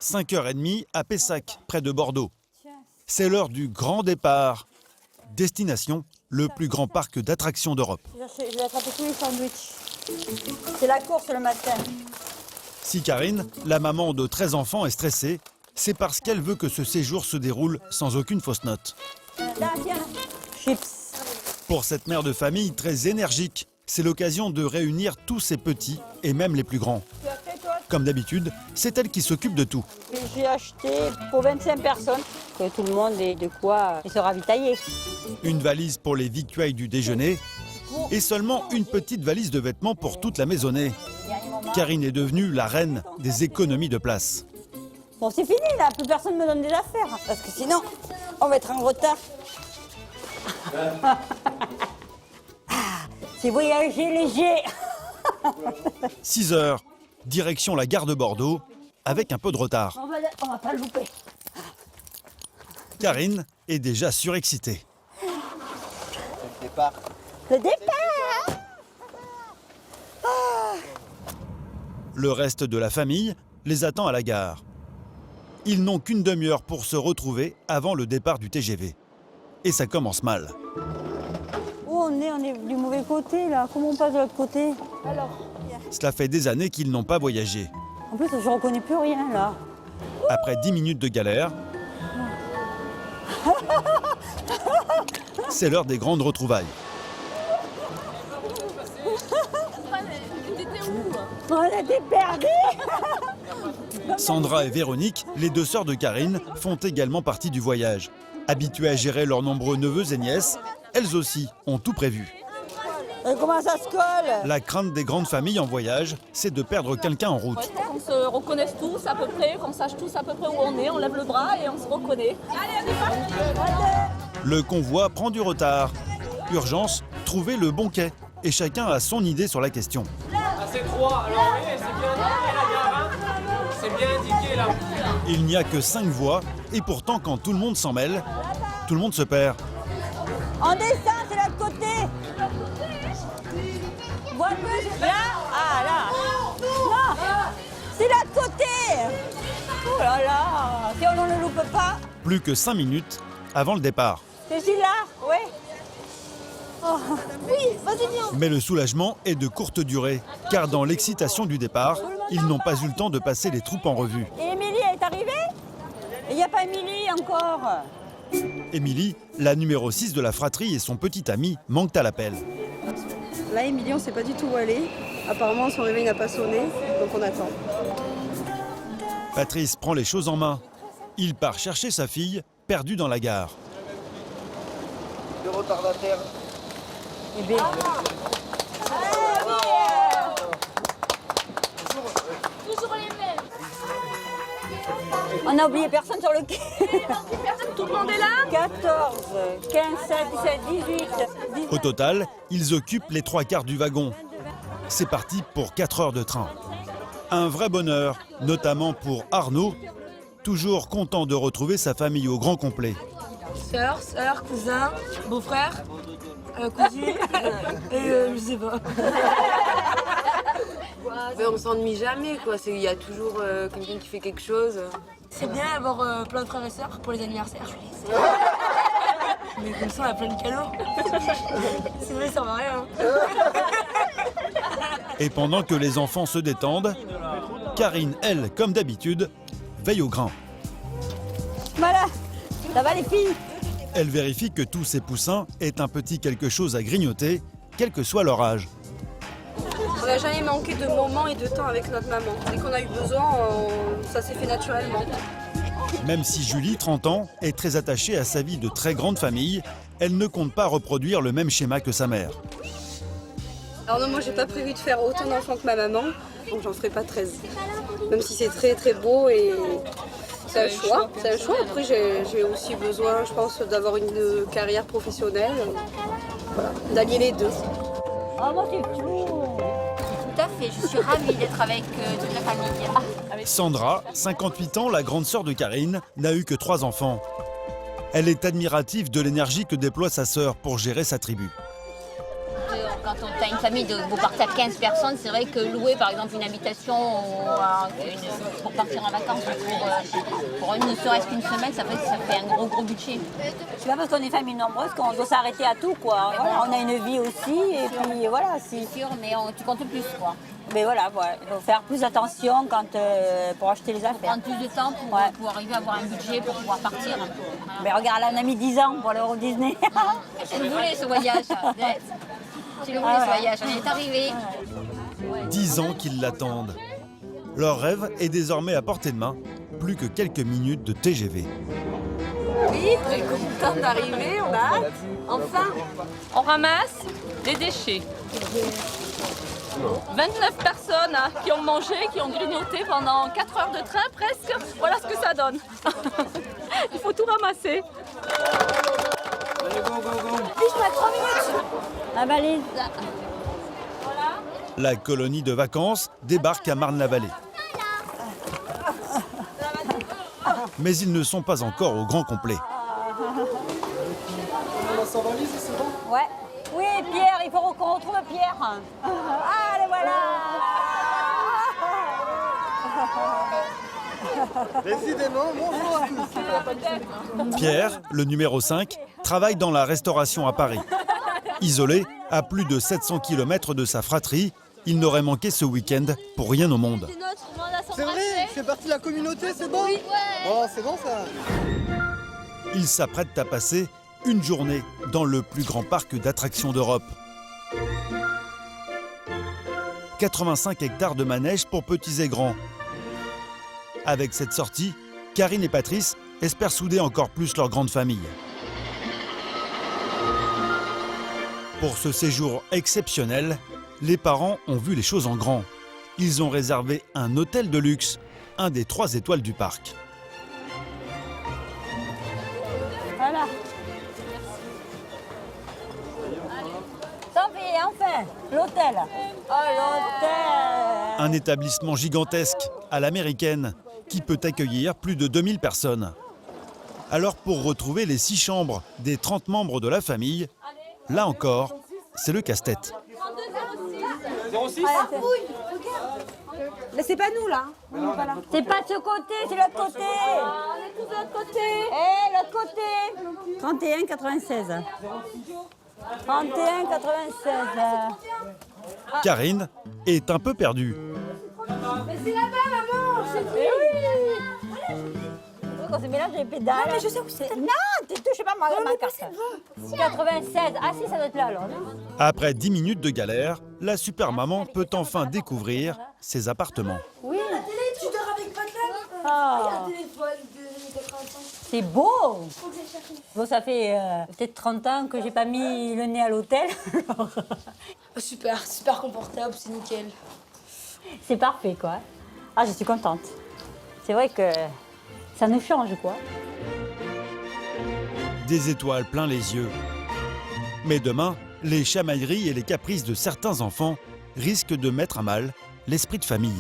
5h30 à Pessac, près de Bordeaux. C'est l'heure du grand départ. Destination, le plus grand parc d'attractions d'Europe. Je vais attraper tous les sandwichs. C'est la course le matin. Si Karine, la maman de 13 enfants, est stressée, c'est parce qu'elle veut que ce séjour se déroule sans aucune fausse note. Là, tiens, chips. Pour cette mère de famille très énergique, c'est l'occasion de réunir tous ses petits et même les plus grands. Tu as fait toi? Comme d'habitude, c'est elle qui s'occupe de tout. J'ai acheté pour 25 personnes. Que tout le monde ait de quoi se ravitailler. Une valise pour les victuailles du déjeuner et seulement une petite valise de vêtements pour toute la maisonnée. Karine est devenue la reine des économies de place. Bon, c'est fini là, plus personne ne me donne des affaires. Parce que sinon, on va être en retard. C'est voyager léger. 6 heures, direction la gare de Bordeaux, avec un peu de retard. On va pas le louper. Karine est déjà surexcitée. Le départ. Le reste de la famille les attend à la gare. Ils n'ont qu'une demi-heure pour se retrouver avant le départ du TGV. Et ça commence mal. Où on est du mauvais côté là. Comment on passe de l'autre côté? Alors. Cela fait des années qu'ils n'ont pas voyagé. En plus, je reconnais plus rien là. Après 10 minutes de galère, c'est l'heure des grandes retrouvailles. On était perdus. Sandra et Véronique, les deux sœurs de Karine, font également partie du voyage. Habituées à gérer leurs nombreux neveux et nièces, elles aussi ont tout prévu. Et comment ça se colle? La crainte des grandes familles en voyage, c'est de perdre quelqu'un en route. Qu'on se reconnaisse tous à peu près, qu'on sache tous à peu près où on est, on lève le bras et on se reconnaît. Allez, on est parti. Le convoi prend du retard. Urgence, trouver le bon quai. Et chacun a son idée sur la question. Ah, c'est 3, alors oui, c'est bien indiqué la gare, hein. C'est bien indiqué là. Il n'y a que 5 voies, et pourtant quand tout le monde s'en mêle, tout le monde se perd. On descend, c'est l'autre côté. Voie gauche, là. Ah là. Non, c'est l'autre côté. Oh là là, si on ne loupe pas. Plus que 5 minutes avant le départ. C'est celui-là, oui. Oh. Oui, vas-y, viens. Mais le soulagement est de courte durée, car dans l'excitation du départ, ils n'ont pas eu le temps de passer les troupes en revue. Et Émilie, elle est arrivée? Il n'y a pas Émilie encore. Émilie, la numéro 6 de la fratrie et son petit ami manquent à l'appel. Là, Émilie, on ne sait pas du tout où elle est. Apparemment, son réveil n'a pas sonné, donc on attend. Patrice prend les choses en main. Il part chercher sa fille, perdue dans la gare. Le retardataire. Eh bien. Toujours les mêmes. On n'a oublié personne sur le quai. Tout le monde est là? 14, 15, 16, 17, 18, 19. Au total, ils occupent les 3/4 du wagon. C'est parti pour 4 heures de train. Un vrai bonheur, notamment pour Arnaud, toujours content de retrouver sa famille au grand complet. Sœur, cousin, beau-frère, cousine, et je sais pas. Mais on s'ennuie jamais, quoi. Il y a toujours quelqu'un qui fait quelque chose. C'est bien d'avoir plein de frères et sœurs pour les anniversaires. Mais comme ça, on a plein de cadeaux. C'est vrai, ça va rien. Et pendant que les enfants se détendent, Karine, elle, comme d'habitude, veille au grain. Voilà, ça va les filles? Elle vérifie que tous ces poussins aient un petit quelque chose à grignoter, quel que soit leur âge. On n'a jamais manqué de moments et de temps avec notre maman. Dès qu'on a eu besoin, ça s'est fait naturellement. Même si Julie, 30 ans, est très attachée à sa vie de très grande famille, elle ne compte pas reproduire le même schéma que sa mère. Alors non, moi j'ai pas prévu de faire autant d'enfants que ma maman, donc j'en ferai pas 13. Même si c'est très très beau et c'est un choix. C'est un choix. Après j'ai aussi besoin, je pense, d'avoir une carrière professionnelle. Voilà, d'allier les deux. Oh, moi c'est flou. Tout à fait, je suis ravie d'être avec toute la famille. Sandra, 58 ans, la grande sœur de Karine, n'a eu que 3 enfants. Elle est admirative de l'énergie que déploie sa sœur pour gérer sa tribu. On quand on a une famille vous partez à 15 personnes, c'est vrai que louer par exemple une habitation pour partir en vacances pour ne serait-ce qu'une semaine, ça fait un gros budget. C'est pas parce qu'on est famille nombreuse qu'on doit s'arrêter à tout, quoi. Voilà, on a une vie aussi, et puis voilà. C'est sûr, mais tu comptes plus, quoi. Mais voilà, il faut faire plus attention pour acheter les affaires. Prendre plus de temps pour arriver à avoir un budget pour pouvoir partir. Mais regarde, là, on a mis 10 ans pour aller au Disney. Je le voulais, ce voyage. Je le voulais, ce voyage. On est arrivé. 10 ans qu'ils l'attendent. Leur rêve est désormais à portée de main, plus que quelques minutes de TGV. Oui, très content d'arriver, on a hâte. Enfin. On ramasse des déchets. 29 personnes qui ont mangé, qui ont grignoté pendant 4 heures de train presque. Voilà ce que ça donne. Il faut tout ramasser. Allez, go, go, go. Fiche-moi 3 minutes. La valise. La colonie de vacances débarque à Marne-la-Vallée. Mais ils ne sont pas encore au grand complet. Ouais. Oui, Pierre, il faut qu'on retrouve Pierre. Allez, voilà. Décidément, bonjour à tous. Pierre, le numéro 5, travaille dans la restauration à Paris. Isolé à plus de 700 km de sa fratrie, il n'aurait manqué ce week-end pour rien au monde. C'est vrai, je fais partie de la communauté, c'est bon? Oh, c'est bon ça. Il s'apprête à passer une journée dans le plus grand parc d'attractions d'Europe. 85 hectares de manège pour petits et grands. Avec cette sortie, Karine et Patrice espèrent souder encore plus leur grande famille. Pour ce séjour exceptionnel, les parents ont vu les choses en grand. Ils ont réservé un hôtel de luxe, un des 3 étoiles du parc. Voilà. Sophie, enfin, l'hôtel. Oh, l'hôtel. Un établissement gigantesque, à l'américaine, qui peut accueillir plus de 2000 personnes. Alors pour retrouver les 6 chambres des 30 membres de la famille, là encore, c'est le casse-tête. 06. Mais c'est pas nous, là. C'est pas de ce côté, c'est l'autre côté. On est tous de l'autre côté. Eh, l'autre côté. 31 96. 31 96. Karine est un peu perdue. Mais c'est là-bas, maman. C'est oui. Quand c'est mélange les pédales. Non, mais je sais où c'est. Non, tu touches pas ma carte. 96. Ah si, ça doit être là, alors. Après 10 minutes de galère, la super maman peut enfin découvrir ses appartements. Oui. Tu dors avec Madeleine. Oh. C'est beau. Bon, ça fait peut-être 30 ans que j'ai pas mis le nez à l'hôtel. Oh, super, super confortable, c'est nickel. C'est parfait, quoi. Ah, je suis contente. C'est vrai que ça nous change, quoi. Des étoiles plein les yeux. Mais demain, les chamailleries et les caprices de certains enfants risquent de mettre à mal l'esprit de famille.